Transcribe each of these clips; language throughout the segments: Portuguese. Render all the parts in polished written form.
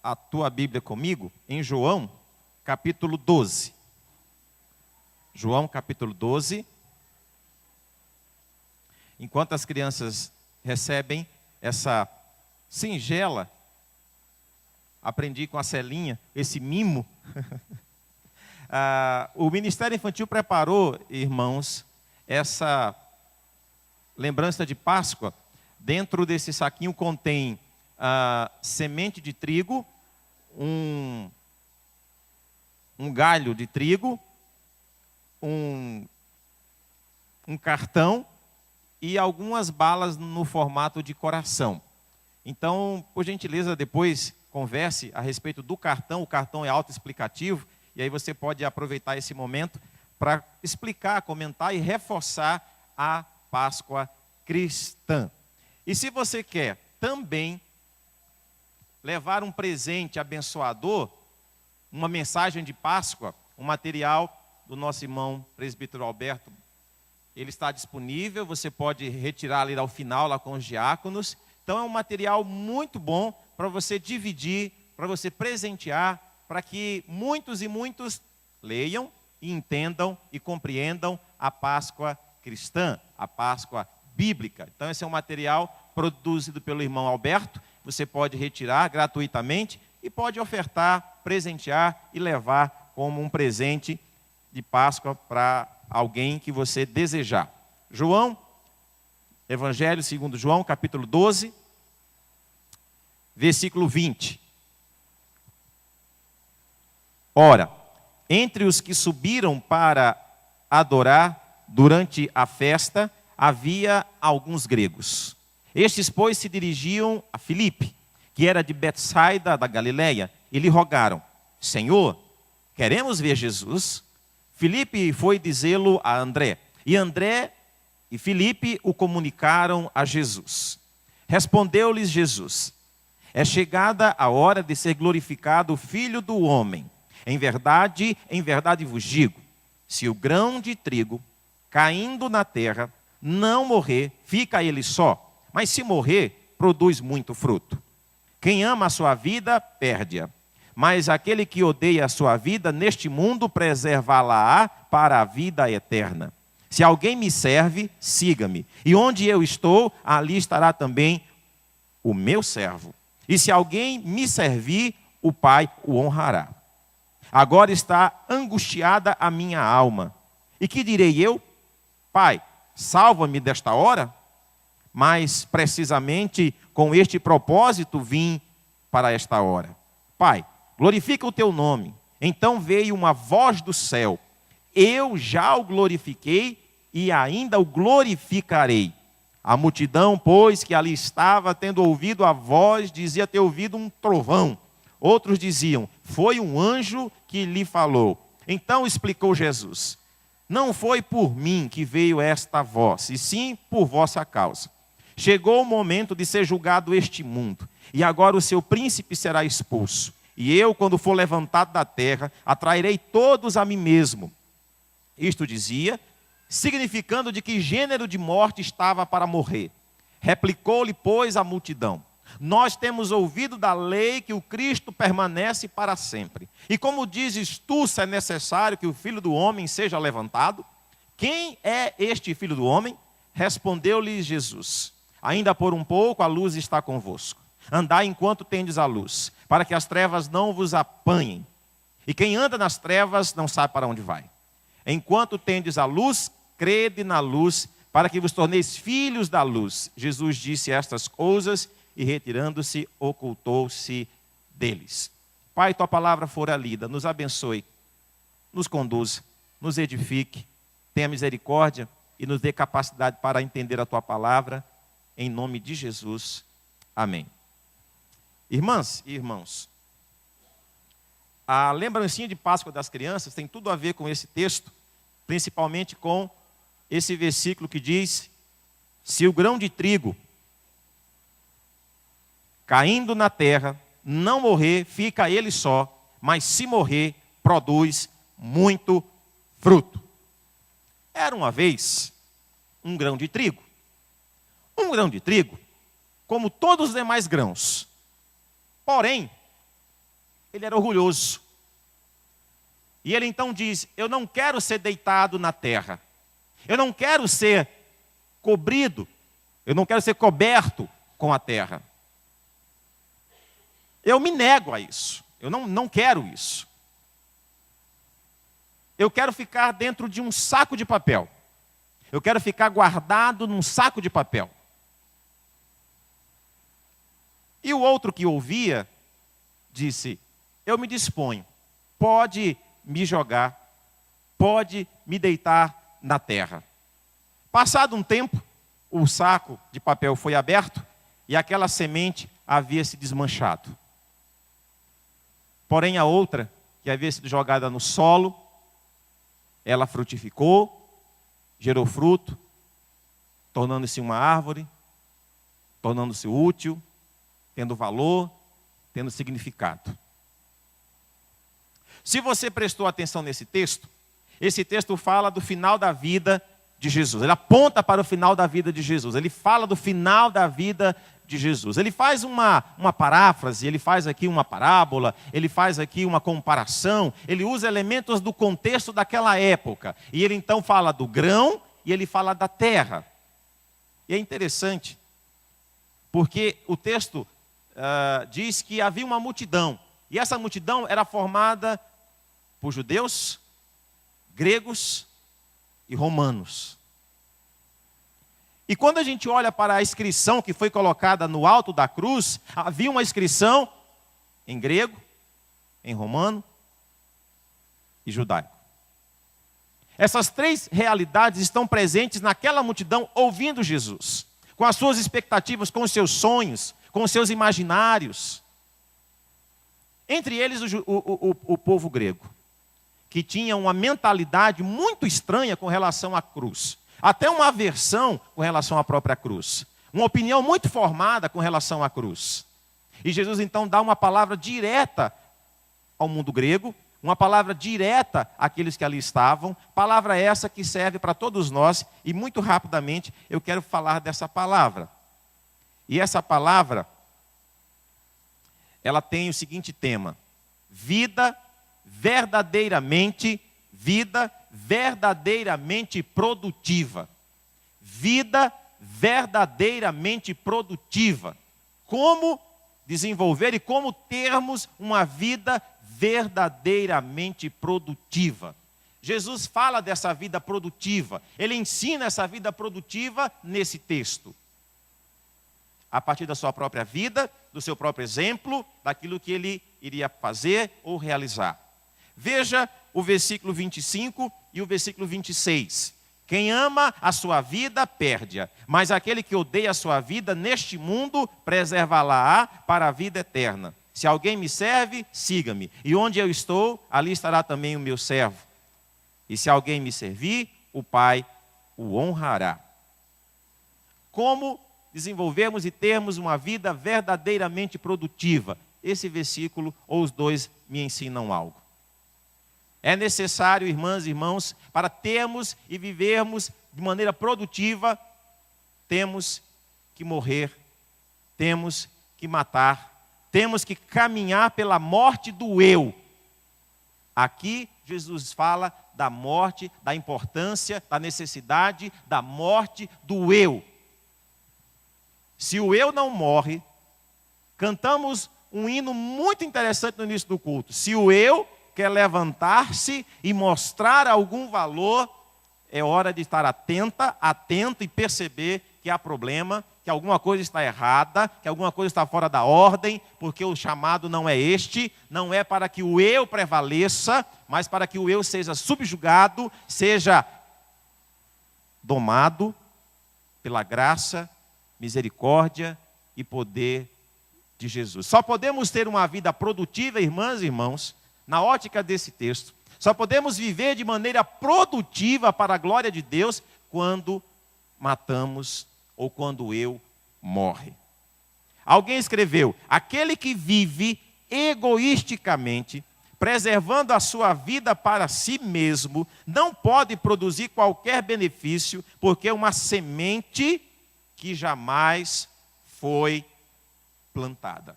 a tua Bíblia comigo em João, capítulo 12. João, capítulo 12. Enquanto as crianças recebem essa singela, aprendi com a Celinha, esse mimo. O Ministério Infantil preparou, irmãos, essa lembrança de Páscoa. Dentro desse saquinho contém semente de trigo, um galho de trigo, um cartão e algumas balas no formato de coração. Então, por gentileza, depois converse a respeito do cartão. O cartão é autoexplicativo e aí você pode aproveitar esse momento para explicar, comentar e reforçar a Páscoa cristã. E se você quer também levar um presente abençoador, uma mensagem de Páscoa, um material do nosso irmão presbítero Alberto, ele está disponível, você pode retirar ali ao final, lá com os diáconos. Então é um material muito bom para você dividir, para você presentear, para que muitos e muitos leiam e entendam e compreendam a Páscoa cristã, a Páscoa bíblica. Então esse é um material produzido pelo irmão Alberto, você pode retirar gratuitamente e pode ofertar, presentear e levar como um presente de Páscoa para alguém que você desejar. João, Evangelho segundo João, capítulo 12, versículo 20. Ora, entre os que subiram para adorar durante a festa, havia alguns gregos. Estes, pois, se dirigiam a Filipe, que era de Betsaida da Galileia, e lhe rogaram: Senhor, queremos ver Jesus. Filipe foi dizê-lo a André, e André e Filipe o comunicaram a Jesus. Respondeu-lhes Jesus: é chegada a hora de ser glorificado o Filho do Homem. Em verdade vos digo, se o grão de trigo caindo na terra não morrer, fica ele só, mas se morrer, produz muito fruto. Quem ama a sua vida, perde-a. Mas aquele que odeia a sua vida neste mundo, preservá-la-á para a vida eterna. Se alguém me serve, siga-me. E onde eu estou, ali estará também o meu servo. E se alguém me servir, o Pai o honrará. Agora está angustiada a minha alma. E que direi eu? Pai, salva-me desta hora? Mas precisamente com este propósito vim para esta hora. Pai, glorifica o teu nome. Então veio uma voz do céu: eu já o glorifiquei e ainda o glorificarei. A multidão, pois, que ali estava, tendo ouvido a voz, dizia ter ouvido um trovão. Outros diziam: foi um anjo que lhe falou. Então explicou Jesus: não foi por mim que veio esta voz, e sim por vossa causa. Chegou o momento de ser julgado este mundo, e agora o seu príncipe será expulso. E eu, quando for levantado da terra, atrairei todos a mim mesmo. Isto dizia, significando de que gênero de morte estava para morrer. Replicou-lhe, pois, a multidão: nós temos ouvido da lei que o Cristo permanece para sempre. E como dizes tu, se é necessário que o Filho do Homem seja levantado? Quem é este Filho do Homem? Respondeu-lhe Jesus: ainda por um pouco a luz está convosco. Andai enquanto tendes a luz, para que as trevas não vos apanhem. E quem anda nas trevas não sabe para onde vai. Enquanto tendes a luz, crede na luz, para que vos torneis filhos da luz. Jesus disse estas coisas e, retirando-se, ocultou-se deles. Pai, tua palavra fora lida, nos abençoe, nos conduza, nos edifique, tenha misericórdia e nos dê capacidade para entender a tua palavra, em nome de Jesus. Amém. Irmãs e irmãos, a lembrancinha de Páscoa das crianças tem tudo a ver com esse texto, principalmente com esse versículo que diz: se o grão de trigo caindo na terra não morrer, fica ele só, mas se morrer, produz muito fruto. Era uma vez um grão de trigo. Um grão de trigo, como todos os demais grãos. Porém, ele era orgulhoso. E ele então diz: eu não quero ser deitado na terra. Eu não quero ser cobrido. Eu não quero ser coberto com a terra. Eu me nego a isso. Eu não quero isso. Eu quero ficar dentro de um saco de papel. Eu quero ficar guardado num saco de papel. E o outro que ouvia disse: eu me disponho, pode me jogar, pode me deitar na terra. Passado um tempo, o saco de papel foi aberto e aquela semente havia se desmanchado. Porém, a outra, que havia sido jogada no solo, ela frutificou, gerou fruto, tornando-se uma árvore, tornando-se útil, tendo valor, tendo significado. Se você prestou atenção nesse texto, esse texto fala do final da vida de Jesus. Ele aponta para o final da vida de Jesus. Ele fala do final da vida de Jesus. Ele faz uma paráfrase, ele faz aqui uma parábola, ele faz aqui uma comparação, ele usa elementos do contexto daquela época. E ele então fala do grão e ele fala da terra. E é interessante, porque o texto diz que havia uma multidão. E essa multidão era formada por judeus, gregos e romanos. E quando a gente olha para a inscrição que foi colocada no alto da cruz, havia uma inscrição em grego, em romano e judaico. Essas três realidades estão presentes naquela multidão ouvindo Jesus, com as suas expectativas, com os seus sonhos, com os seus imaginários. Entre eles o povo grego, que tinha uma mentalidade muito estranha com relação à cruz. Até uma aversão com relação à própria cruz. Uma opinião muito formada com relação à cruz. E Jesus então dá uma palavra direta ao mundo grego, uma palavra direta àqueles que ali estavam, palavra essa que serve para todos nós, e muito rapidamente eu quero falar dessa palavra. E essa palavra, ela tem o seguinte tema: vida verdadeiramente produtiva. Vida verdadeiramente produtiva. Como desenvolver e como termos uma vida verdadeiramente produtiva. Jesus fala dessa vida produtiva. Ele ensina essa vida produtiva nesse texto. A partir da sua própria vida, do seu próprio exemplo, daquilo que ele iria fazer ou realizar. Veja o versículo 25 e o versículo 26. Quem ama a sua vida, perde-a. Mas aquele que odeia a sua vida neste mundo, preservá-la-á para a vida eterna. Se alguém me serve, siga-me. E onde eu estou, ali estará também o meu servo. E se alguém me servir, o Pai o honrará. Como desenvolvermos e termos uma vida verdadeiramente produtiva? Esse versículo, ou os dois, me ensinam algo. É necessário, irmãs e irmãos, para termos e vivermos de maneira produtiva, temos que morrer, temos que matar, temos que caminhar pela morte do eu. Aqui Jesus fala da morte, da importância, da necessidade, da morte do eu. Se o eu não morre, cantamos um hino muito interessante no início do culto. Se o eu quer levantar-se e mostrar algum valor, é hora de estar atento e perceber que há problema, que alguma coisa está errada, que alguma coisa está fora da ordem, porque o chamado não é este, não é para que o eu prevaleça, mas para que o eu seja subjugado, seja domado pela graça, misericórdia e poder de Jesus. Só podemos ter uma vida produtiva, irmãs e irmãos, na ótica desse texto. Só podemos viver de maneira produtiva para a glória de Deus quando matamos ou quando o eu morre. Alguém escreveu: aquele que vive egoisticamente, preservando a sua vida para si mesmo, não pode produzir qualquer benefício, porque é uma semente que jamais foi plantada.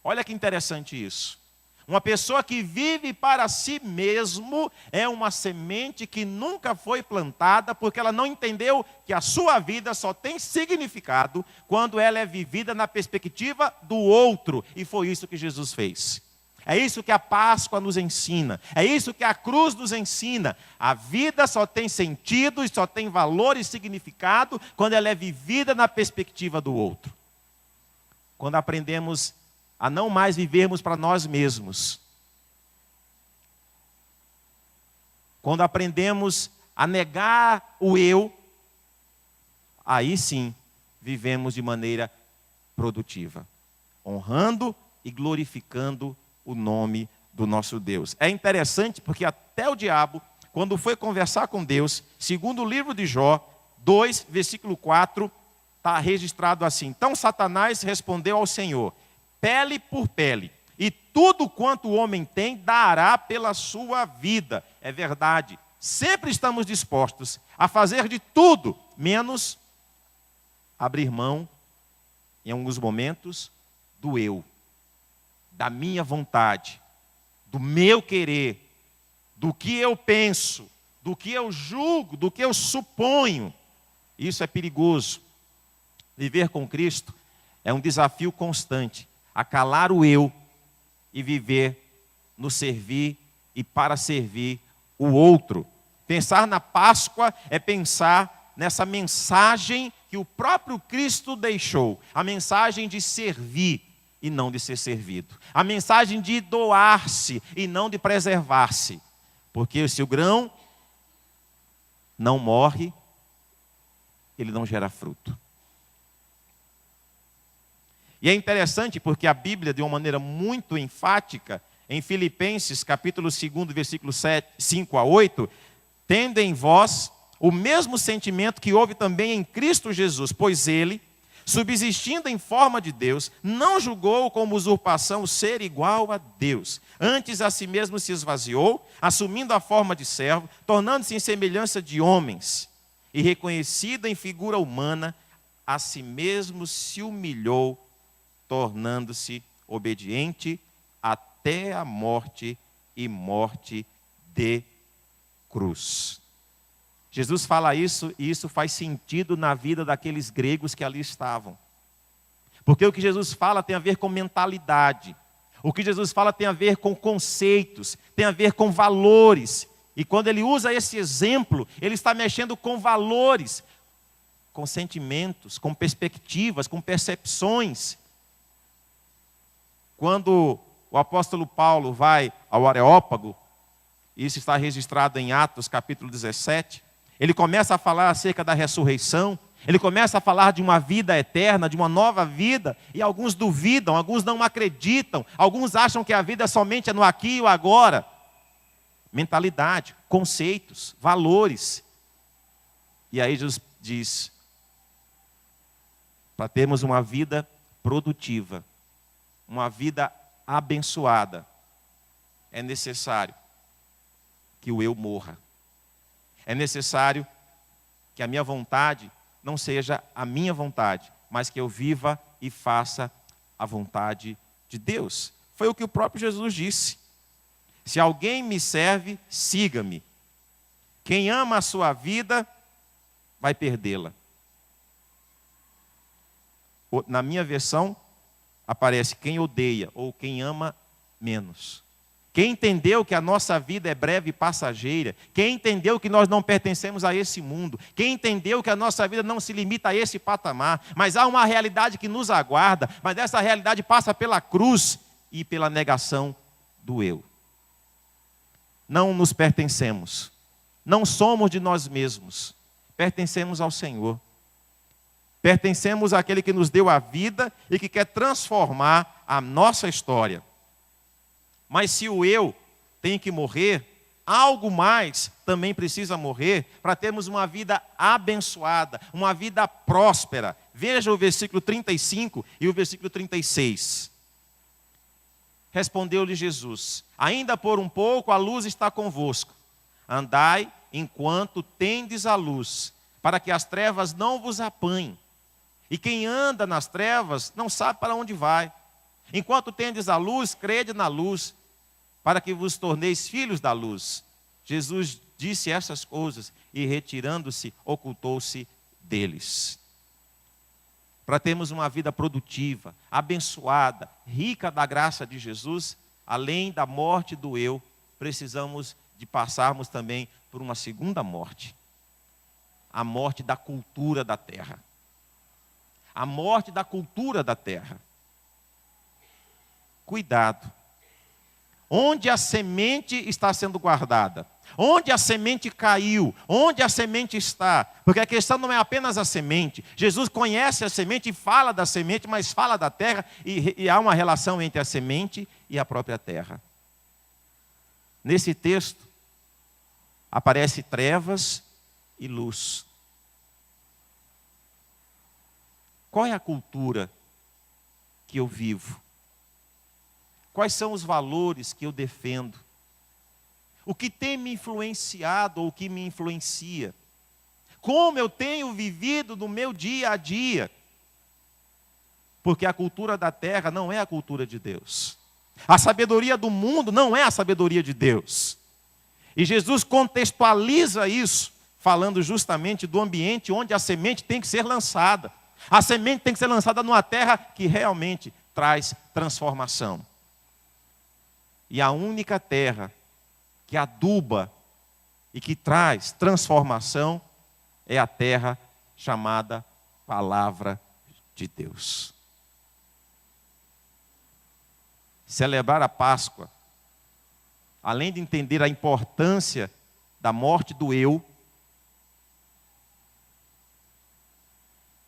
Olha que interessante isso. Uma pessoa que vive para si mesmo é uma semente que nunca foi plantada, porque ela não entendeu que a sua vida só tem significado quando ela é vivida na perspectiva do outro. E foi isso que Jesus fez. É isso que a Páscoa nos ensina. É isso que a cruz nos ensina. A vida só tem sentido e só tem valor e significado quando ela é vivida na perspectiva do outro. Quando aprendemos a não mais vivermos para nós mesmos. Quando aprendemos a negar o eu, aí sim vivemos de maneira produtiva, honrando e glorificando o nome do nosso Deus. É interessante porque até o diabo, quando foi conversar com Deus, segundo o livro de Jó 2, versículo 4, está registrado assim: então Satanás respondeu ao Senhor: pele por pele, e tudo quanto o homem tem dará pela sua vida. É verdade, sempre estamos dispostos a fazer de tudo, menos abrir mão, em alguns momentos, do eu, da minha vontade, do meu querer, do que eu penso, do que eu julgo, do que eu suponho. Isso é perigoso. Viver com Cristo é um desafio constante, a calar o eu e viver no servir e para servir o outro. Pensar na Páscoa é pensar nessa mensagem que o próprio Cristo deixou, a mensagem de servir e não de ser servido, a mensagem de doar-se e não de preservar-se, porque se o grão não morre, ele não gera fruto. E é interessante porque a Bíblia, de uma maneira muito enfática, em Filipenses, capítulo 2, versículo 5 a 8, tendo em vós o mesmo sentimento que houve também em Cristo Jesus, pois ele, subsistindo em forma de Deus, não julgou como usurpação o ser igual a Deus. Antes a si mesmo se esvaziou, assumindo a forma de servo, tornando-se em semelhança de homens, e reconhecido em figura humana, a si mesmo se humilhou, tornando-se obediente até a morte e morte de cruz. Jesus fala isso e isso faz sentido na vida daqueles gregos que ali estavam. Porque o que Jesus fala tem a ver com mentalidade. O que Jesus fala tem a ver com conceitos, tem a ver com valores. E quando ele usa esse exemplo, ele está mexendo com valores, com sentimentos, com perspectivas, com percepções. Quando o apóstolo Paulo vai ao Areópago, isso está registrado em Atos capítulo 17, ele começa a falar acerca da ressurreição, ele começa a falar de uma vida eterna, de uma nova vida, e alguns duvidam, alguns não acreditam, alguns acham que a vida somente é no aqui e o agora. Mentalidade, conceitos, valores. E aí Jesus diz, para termos uma vida produtiva, uma vida abençoada, é necessário que o eu morra. É necessário que a minha vontade não seja a minha vontade, mas que eu viva e faça a vontade de Deus. Foi o que o próprio Jesus disse. Se alguém me serve, siga-me. Quem ama a sua vida, vai perdê-la. Na minha versão, aparece quem odeia ou quem ama menos. Quem entendeu que a nossa vida é breve e passageira, quem entendeu que nós não pertencemos a esse mundo, quem entendeu que a nossa vida não se limita a esse patamar, mas há uma realidade que nos aguarda, mas essa realidade passa pela cruz e pela negação do eu. Não nos pertencemos, não somos de nós mesmos, pertencemos ao Senhor. Pertencemos àquele que nos deu a vida e que quer transformar a nossa história. Mas se o eu tem que morrer, algo mais também precisa morrer para termos uma vida abençoada, uma vida próspera. Veja o versículo 35 e o versículo 36. Respondeu-lhe Jesus: ainda por um pouco a luz está convosco. Andai enquanto tendes a luz, para que as trevas não vos apanhem. E quem anda nas trevas não sabe para onde vai. Enquanto tendes a luz, crede na luz, para que vos torneis filhos da luz. Jesus disse essas coisas e, retirando-se, ocultou-se deles. Para termos uma vida produtiva, abençoada, rica da graça de Jesus, além da morte do eu, precisamos de passarmos também por uma segunda morte. A morte da cultura da terra. A morte da cultura da terra. Cuidado. Onde a semente está sendo guardada? Onde a semente caiu? Onde a semente está? Porque a questão não é apenas a semente. Jesus conhece a semente e fala da semente, mas fala da terra e há uma relação entre a semente e a própria terra. Nesse texto, aparece trevas e luz. Qual é a cultura que eu vivo? Quais são os valores que eu defendo? O que tem me influenciado ou o que me influencia? Como eu tenho vivido no meu dia a dia? Porque a cultura da terra não é a cultura de Deus. A sabedoria do mundo não é a sabedoria de Deus. E Jesus contextualiza isso, falando justamente do ambiente onde a semente tem que ser lançada. A semente tem que ser lançada numa terra que realmente traz transformação. E a única terra que aduba e que traz transformação é a terra chamada Palavra de Deus. Celebrar a Páscoa, além de entender a importância da morte do eu,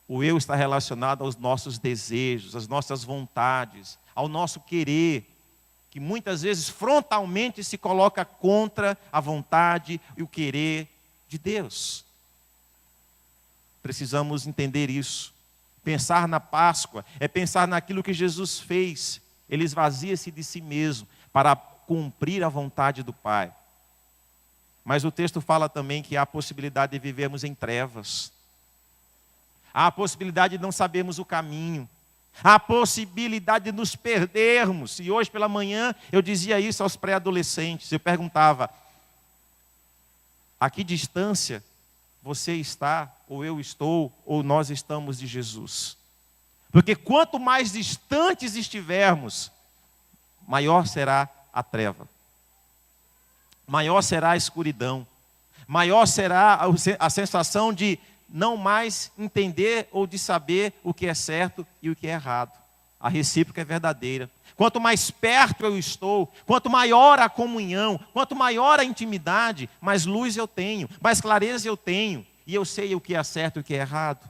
o eu está relacionado aos nossos desejos, às nossas vontades, ao nosso querer, que muitas vezes frontalmente se coloca contra a vontade e o querer de Deus. Precisamos entender isso. Pensar na Páscoa é pensar naquilo que Jesus fez. Ele esvazia-se de si mesmo para cumprir a vontade do Pai. Mas o texto fala também que há a possibilidade de vivermos em trevas. Há a possibilidade de não sabermos o caminho. Há a possibilidade de nos perdermos. E hoje pela manhã eu dizia isso aos pré-adolescentes. Eu perguntava: a que distância você está, ou eu estou, ou nós estamos de Jesus? Porque quanto mais distantes estivermos, maior será a treva. Maior será a escuridão. Maior será a sensação de não mais entender ou de saber o que é certo e o que é errado. A recíproca é verdadeira. Quanto mais perto eu estou, quanto maior a comunhão, quanto maior a intimidade, mais luz eu tenho, mais clareza eu tenho, e eu sei o que é certo e o que é errado.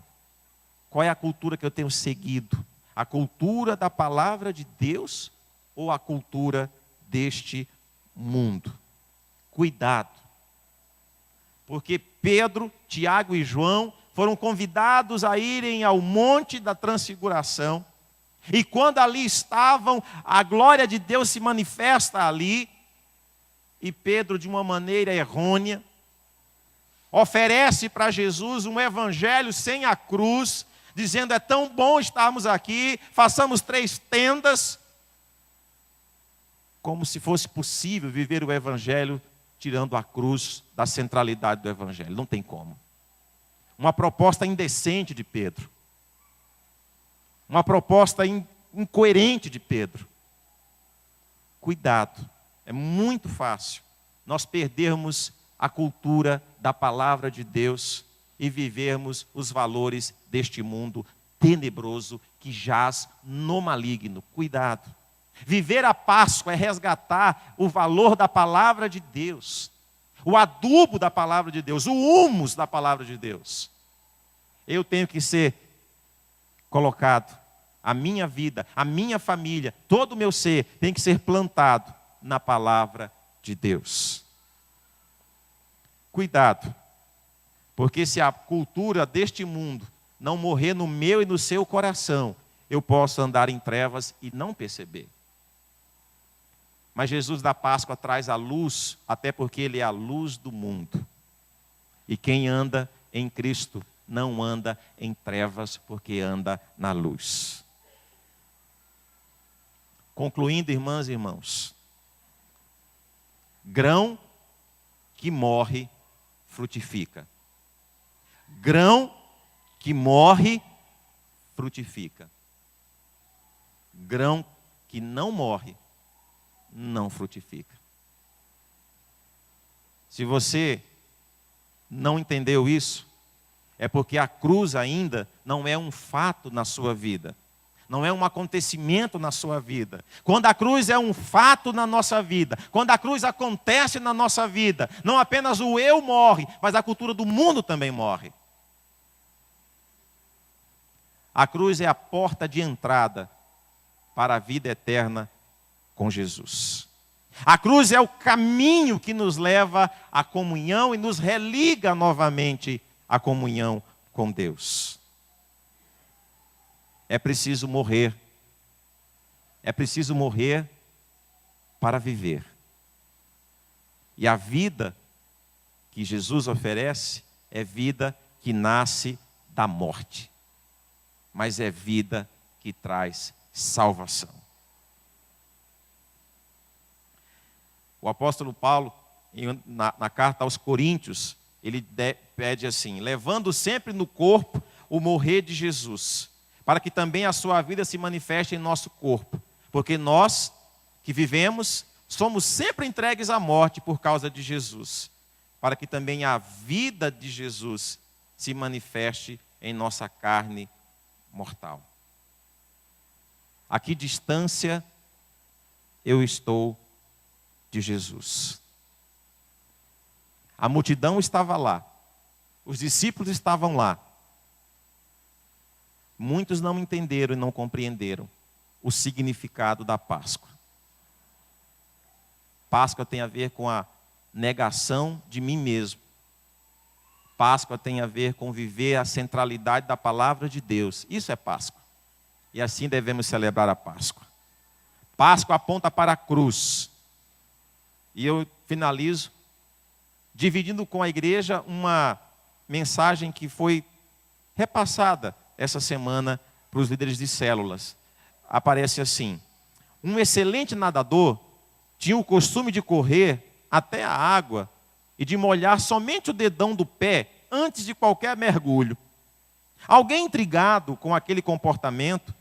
Qual é a cultura que eu tenho seguido? A cultura da palavra de Deus ou a cultura deste mundo? Cuidado. Porque Pedro, Tiago e João foram convidados a irem ao Monte da Transfiguração. E quando ali estavam, a glória de Deus se manifesta ali. E Pedro, de uma maneira errônea, oferece para Jesus um evangelho sem a cruz, dizendo: é tão bom estarmos aqui, façamos 3 tendas. Como se fosse possível viver o evangelho tirando a cruz da centralidade do evangelho. Não tem como. Uma proposta indecente de Pedro. Uma proposta incoerente de Pedro. Cuidado. É muito fácil nós perdermos a cultura da palavra de Deus e vivermos os valores deste mundo tenebroso que jaz no maligno. Cuidado. Viver a Páscoa é resgatar o valor da palavra de Deus, o adubo da palavra de Deus, o humus da palavra de Deus. Eu tenho que ser colocado, a minha vida, a minha família, todo o meu ser tem que ser plantado na palavra de Deus. Cuidado, porque se a cultura deste mundo não morrer no meu e no seu coração, eu posso andar em trevas e não perceber. Mas Jesus da Páscoa traz a luz, até porque Ele é a luz do mundo. E quem anda em Cristo não anda em trevas, porque anda na luz. Concluindo, irmãs e irmãos, Grão que morre, frutifica. Grão que morre, frutifica. Grão que não morre, não frutifica. Se você não entendeu isso, é porque a cruz ainda não é um fato na sua vida. Não é um acontecimento na sua vida. Quando a cruz é um fato na nossa vida, quando a cruz acontece na nossa vida, não apenas o eu morre, mas a cultura do mundo também morre. A cruz é a porta de entrada para a vida eterna com Jesus. A cruz é o caminho que nos leva à comunhão e nos religa novamente à comunhão com Deus. É preciso morrer. É preciso morrer para viver. E a vida que Jesus oferece é vida que nasce da morte. Mas é vida que traz salvação. O apóstolo Paulo, na carta aos Coríntios, ele pede assim: levando sempre no corpo o morrer de Jesus, para que também a sua vida se manifeste em nosso corpo. Porque nós que vivemos, somos sempre entregues à morte por causa de Jesus, para que também a vida de Jesus se manifeste em nossa carne mortal. A que distância eu estou de Jesus? A multidão estava lá, os discípulos estavam lá. Muitos não entenderam e não compreenderam o significado da Páscoa. Páscoa tem a ver com a negação de mim mesmo. Páscoa tem a ver com viver a centralidade da palavra de Deus. Isso é Páscoa. E assim devemos celebrar a Páscoa. Páscoa aponta para a cruz. E eu finalizo dividindo com a igreja uma mensagem que foi repassada essa semana para os líderes de células. Aparece assim: um excelente nadador tinha o costume de correr até a água e de molhar somente o dedão do pé antes de qualquer mergulho. Alguém intrigado com aquele comportamento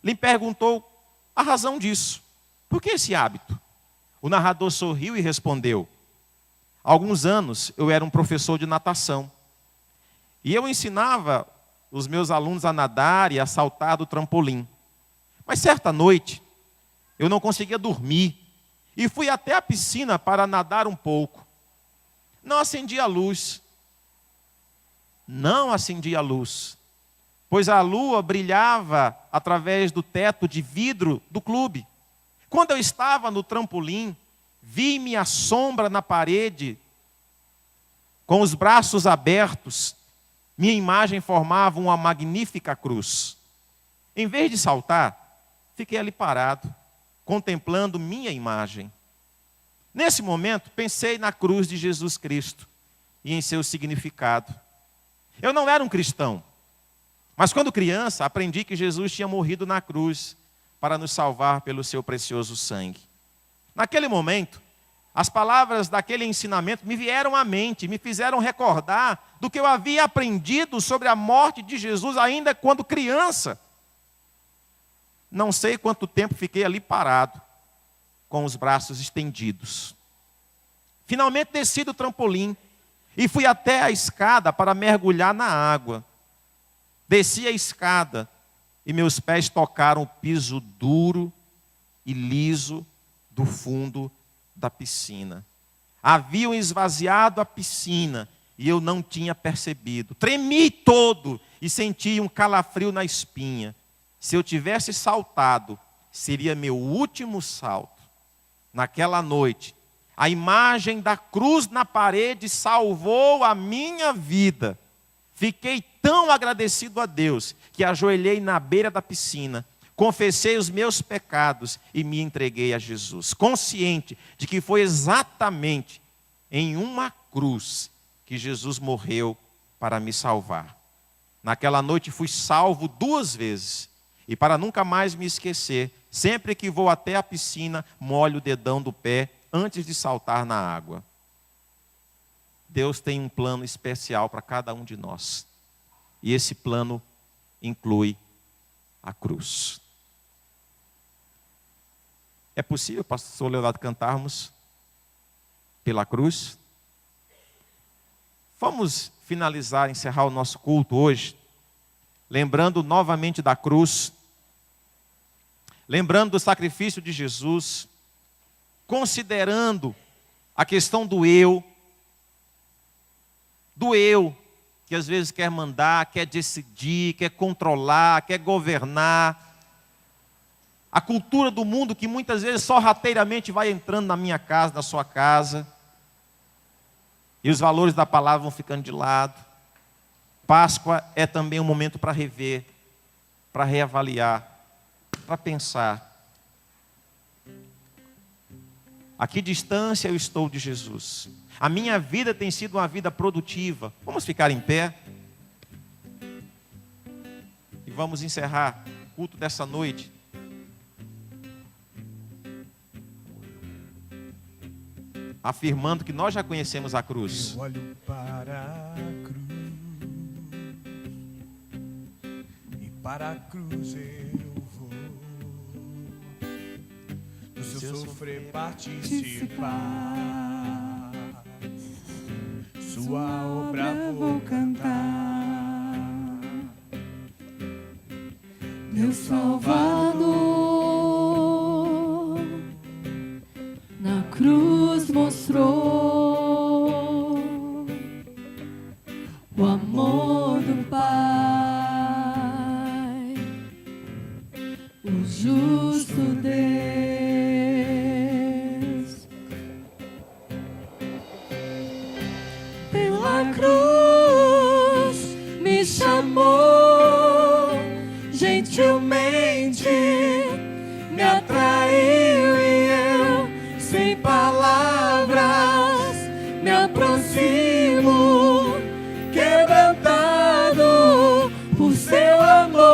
lhe perguntou a razão disso. Por que esse hábito? O narrador sorriu e respondeu: há alguns anos eu era um professor de natação e eu ensinava os meus alunos a nadar e a saltar do trampolim. Mas certa noite eu não conseguia dormir e fui até a piscina para nadar um pouco. Não acendi a luz, pois a lua brilhava através do teto de vidro do clube. Quando eu estava no trampolim, vi minha sombra na parede, com os braços abertos. Minha imagem formava uma magnífica cruz. Em vez de saltar, fiquei ali parado, contemplando minha imagem. Nesse momento, pensei na cruz de Jesus Cristo e em seu significado. Eu não era um cristão, mas quando criança, aprendi que Jesus tinha morrido na cruz para nos salvar pelo seu precioso sangue. Naquele momento, as palavras daquele ensinamento me vieram à mente, me fizeram recordar do que eu havia aprendido sobre a morte de Jesus ainda quando criança. Não sei quanto tempo fiquei ali parado, com os braços estendidos. Finalmente desci do trampolim e fui até a escada para mergulhar na água. Desci a escada e meus pés tocaram o piso duro e liso do fundo da piscina. Haviam esvaziado a piscina e eu não tinha percebido. Tremi todo e senti um calafrio na espinha. Se eu tivesse saltado, seria meu último salto. Naquela noite, a imagem da cruz na parede salvou a minha vida. Fiquei tão agradecido a Deus que ajoelhei na beira da piscina, confessei os meus pecados e me entreguei a Jesus, consciente de que foi exatamente em uma cruz que Jesus morreu para me salvar. Naquela noite fui salvo 2 vezes e para nunca mais me esquecer, sempre que vou até a piscina, molho o dedão do pé antes de saltar na água. Deus tem um plano especial para cada um de nós. E esse plano inclui a cruz. É possível, pastor Leonardo, cantarmos pela cruz? Vamos finalizar, encerrar o nosso culto hoje, lembrando novamente da cruz, lembrando do sacrifício de Jesus, considerando a questão do eu, que às vezes quer mandar, quer decidir, quer controlar, quer governar. A cultura do mundo que muitas vezes sorrateiramente vai entrando na minha casa, na sua casa. E os valores da palavra vão ficando de lado. Páscoa é também um momento para rever, para reavaliar, para pensar. A que distância eu estou de Jesus? A minha vida tem sido uma vida produtiva. Vamos ficar em pé? E vamos encerrar o culto dessa noite. Afirmando que nós já conhecemos a cruz. Eu olho para a cruz, e para a cruz eu vou, do seu sofrer participar, sua obra vou cantar. Meu Salvador na cruz mostrou o amor do Pai, o justo Deus. Pela cruz me chamou, gentilmente me atraiu e eu, sem palavras, me aproximo, quebrantado por seu amor.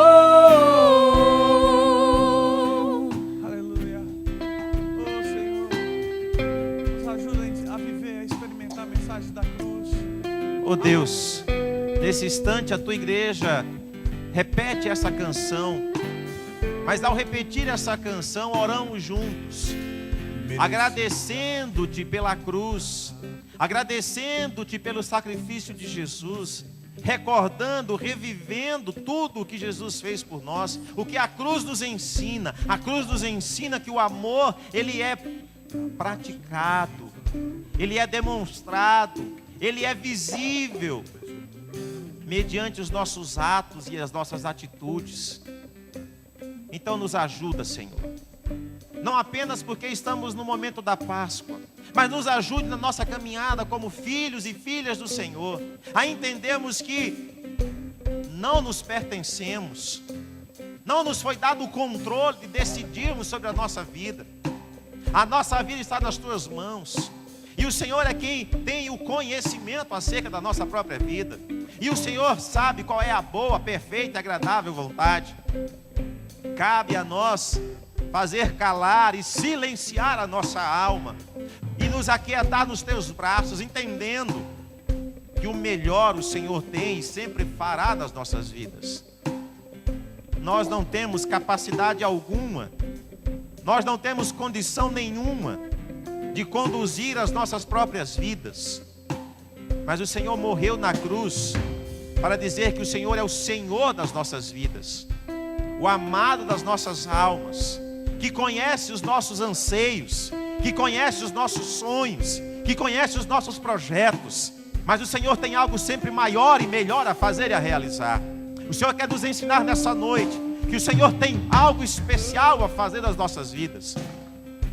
Aleluia. Oh Senhor, nos ajuda a viver, a experimentar a mensagem da cruz. Oh Deus, nesse instante a tua igreja repete essa canção. Mas ao repetir essa canção, oramos juntos, agradecendo-te pela cruz, agradecendo-te pelo sacrifício de Jesus, recordando, revivendo tudo o que Jesus fez por nós, o que a cruz nos ensina. A cruz nos ensina que o amor, ele é praticado, ele é demonstrado, ele é visível, mediante os nossos atos e as nossas atitudes. Então nos ajuda, Senhor. Não apenas porque estamos no momento da Páscoa, mas nos ajude na nossa caminhada como filhos e filhas do Senhor, a entendermos que não nos pertencemos, não nos foi dado o controle de decidirmos sobre a nossa vida. A nossa vida está nas tuas mãos, e o Senhor é quem tem o conhecimento acerca da nossa própria vida, e o Senhor sabe qual é a boa, perfeita e agradável vontade. Cabe a nós fazer calar e silenciar a nossa alma e nos aquietar nos teus braços, entendendo que o melhor o Senhor tem e sempre fará nas nossas vidas. Nós não temos capacidade alguma, nós não temos condição nenhuma de conduzir as nossas próprias vidas, mas o Senhor morreu na cruz para dizer que o Senhor é o Senhor das nossas vidas, o amado das nossas almas, que conhece os nossos anseios, que conhece os nossos sonhos, que conhece os nossos projetos, mas o Senhor tem algo sempre maior e melhor a fazer e a realizar. O Senhor quer nos ensinar nessa noite que o Senhor tem algo especial a fazer nas nossas vidas,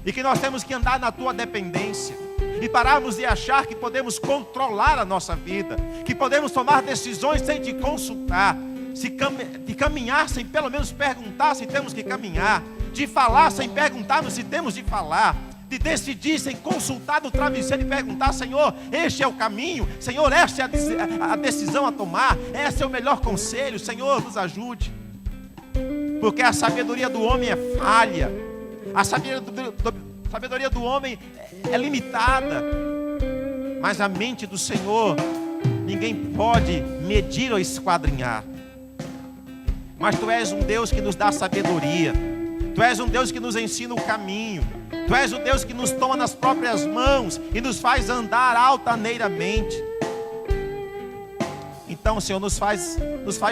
e que nós temos que andar na tua dependência, e pararmos de achar que podemos controlar a nossa vida, que podemos tomar decisões sem te consultar, de caminhar sem pelo menos perguntar se temos que caminhar, de falar sem perguntarmos se temos de falar, de decidir sem consultar no travesseiro e perguntar: Senhor, este é o caminho, Senhor, esta é a decisão a tomar, esse é o melhor conselho. Senhor, nos ajude, porque a sabedoria do homem é falha, a A sabedoria do homem é limitada, mas a mente do Senhor ninguém pode medir ou esquadrinhar. Mas Tu és um Deus que nos dá sabedoria. Tu és um Deus que nos ensina o caminho. Tu és o Deus que nos toma nas próprias mãos e nos faz andar altaneiramente. Então, Senhor, nos faz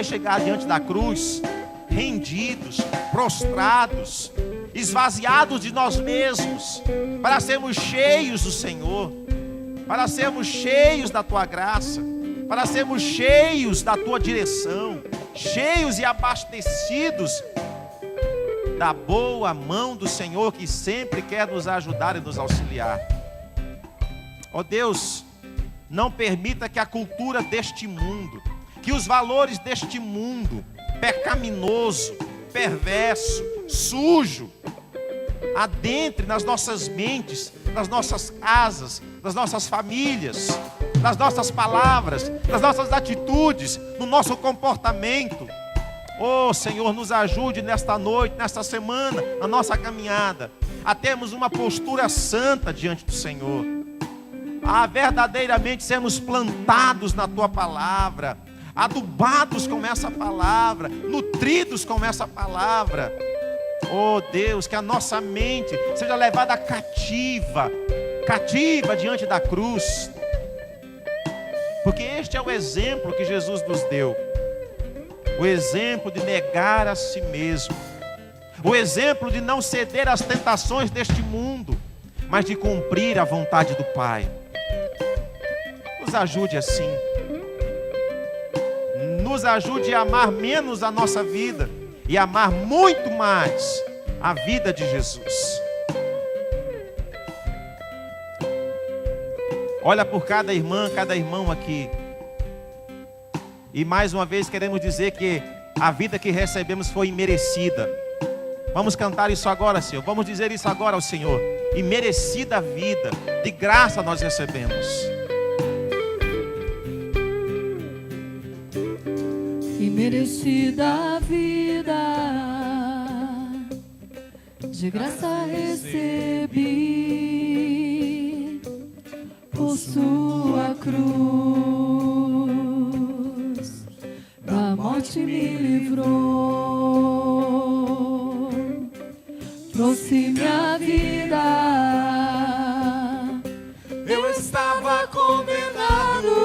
chegar diante da cruz, rendidos, prostrados, esvaziados de nós mesmos, para sermos cheios do Senhor, para sermos cheios da Tua graça, para sermos cheios da Tua direção, cheios e abastecidos da boa mão do Senhor, que sempre quer nos ajudar e nos auxiliar. Ó Deus, não permita que a cultura deste mundo, que os valores deste mundo pecaminoso, perverso, sujo, adentre nas nossas mentes, nas nossas casas, nas nossas famílias, nas nossas palavras, nas nossas atitudes, no nosso comportamento. Oh Senhor, nos ajude nesta noite, nesta semana, na nossa caminhada, a termos uma postura santa diante do Senhor, a verdadeiramente sermos plantados na Tua palavra, adubados com essa palavra, nutridos com essa palavra. Oh Deus, que a nossa mente seja levada cativa diante da cruz, porque este é o exemplo que Jesus nos deu. O exemplo de negar a si mesmo, o exemplo de não ceder às tentações deste mundo, mas de cumprir a vontade do Pai. Nos ajude assim, nos ajude a amar menos a nossa vida e amar muito mais a vida de Jesus. Olha por cada irmã, cada irmão aqui. E mais uma vez queremos dizer que a vida que recebemos foi imerecida. Vamos cantar isso agora, Senhor. Vamos dizer isso agora ao Senhor. Imerecida a vida, de graça nós recebemos. Imerecida a vida, de graça recebi, por Sua cruz, da morte me livrou, trouxe minha vida. Eu estava condenado,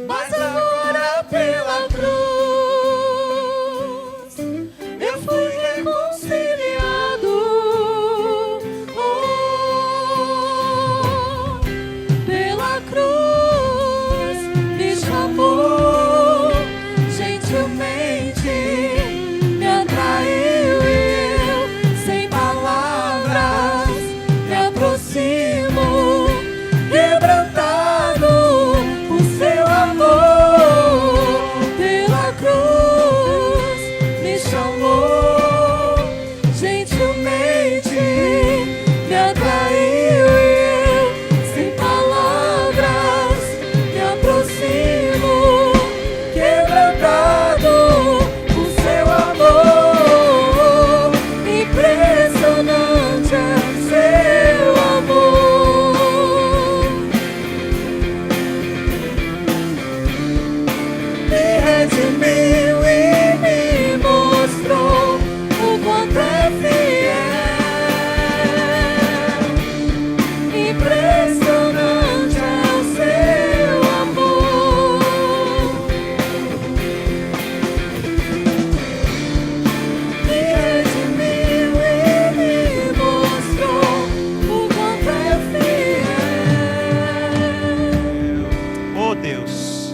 mas agora pela cruz eu fui reconciliado. Oh, pela cruz me chamou, gentilmente me atraiu e eu, sem palavras, me aproximo, quebrantado por Seu amor. Pela cruz me chamou, gentilmente me atraiu e eu, sem palavras, me aproximo, quebrantado por Seu amor. Impressionante é Seu amor. Me redimiu e me mostrou o quanto é fiel. Impressionante é o Seu amor. Me redimiu e me mostrou o quanto é fiel. Oh Deus,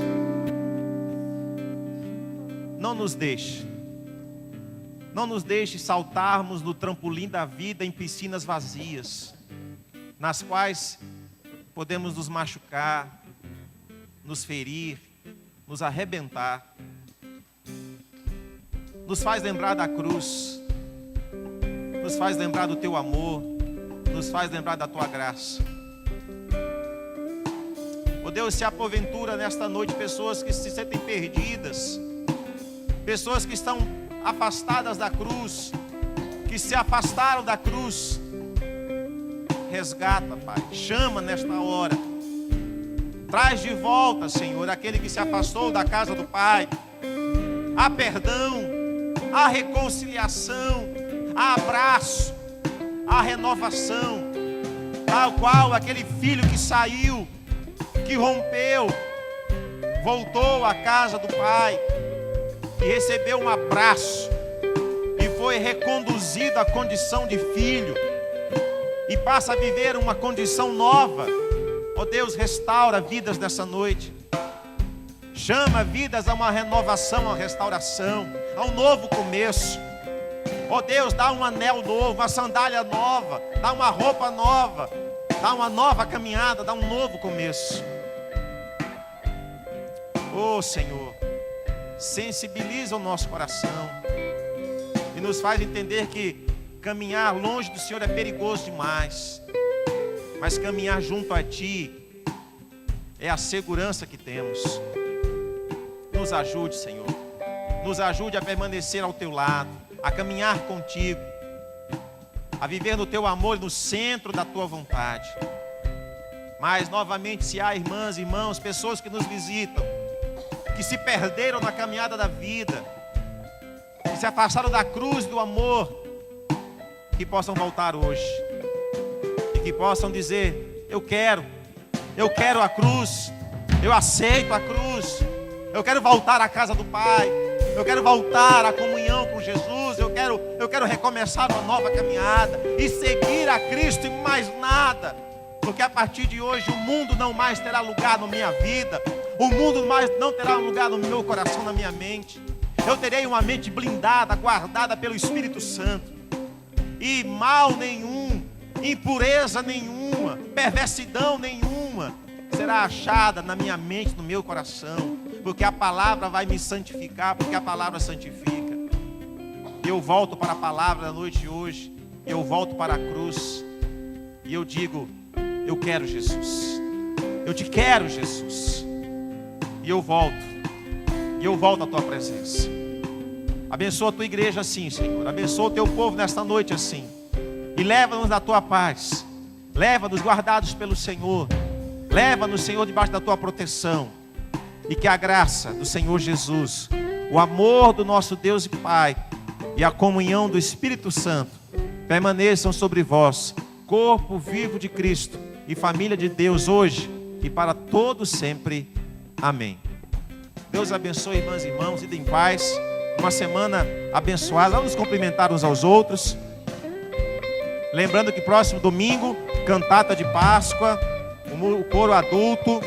não nos deixe saltarmos no trampolim da vida em piscinas vazias, nas quais podemos nos machucar, nos ferir, nos arrebentar. Nos faz lembrar da cruz, nos faz lembrar do Teu amor, nos faz lembrar da Tua graça. Oh Deus, se há porventura nesta noite pessoas que se sentem perdidas, pessoas que estão afastadas da cruz, que se afastaram da cruz. Resgata, Pai. Chama nesta hora. Traz de volta, Senhor, aquele que se afastou da casa do Pai. Há perdão, há reconciliação, há abraço, há renovação. Tal qual aquele filho que saiu, que rompeu, voltou à casa do Pai e recebeu um abraço e foi reconduzido à condição de filho e passa a viver uma condição nova. Ó Deus, restaura vidas dessa noite. Chama vidas a uma renovação, a uma restauração, a um novo começo. Ó Deus, dá um anel novo, uma sandália nova, dá uma roupa nova, dá uma nova caminhada, dá um novo começo. Ó Senhor, sensibiliza o nosso coração e nos faz entender que caminhar longe do Senhor é perigoso demais, mas caminhar junto a Ti é a segurança que temos. Nos ajude, Senhor. Nos ajude a permanecer ao Teu lado, a caminhar contigo, a viver no Teu amor e no centro da Tua vontade. Mas, novamente, se há irmãs e irmãos, pessoas que nos visitam, que se perderam na caminhada da vida, que se afastaram da cruz do amor, que possam voltar hoje e que possam dizer: eu quero a cruz, eu aceito a cruz, eu quero voltar à casa do Pai, eu quero voltar à comunhão com Jesus, eu quero recomeçar uma nova caminhada e seguir a Cristo e mais nada, porque a partir de hoje o mundo não mais terá lugar na minha vida, o mundo mais não terá lugar no meu coração, na minha mente. Eu terei uma mente blindada, guardada pelo Espírito Santo, e mal nenhum, impureza nenhuma, perversidão nenhuma será achada na minha mente, no meu coração, porque a palavra vai me santificar, porque a palavra santifica. Eu volto para a palavra da noite de hoje, eu volto para a cruz, e eu digo: eu quero Jesus, eu te quero, Jesus, e eu volto à tua presença. Abençoa a tua igreja assim, Senhor, abençoa o teu povo nesta noite assim, e leva-nos na tua paz, leva-nos guardados pelo Senhor, leva-nos, Senhor, debaixo da tua proteção, e que a graça do Senhor Jesus, o amor do nosso Deus e Pai e a comunhão do Espírito Santo permaneçam sobre vós, corpo vivo de Cristo e família de Deus, hoje e para todos sempre. Amém. Deus abençoe, irmãs e irmãos, ide em paz, uma semana abençoada. Vamos nos cumprimentar uns aos outros, lembrando que próximo domingo, cantata de Páscoa, o coro adulto.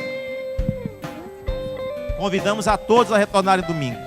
Convidamos a todos a retornarem domingo.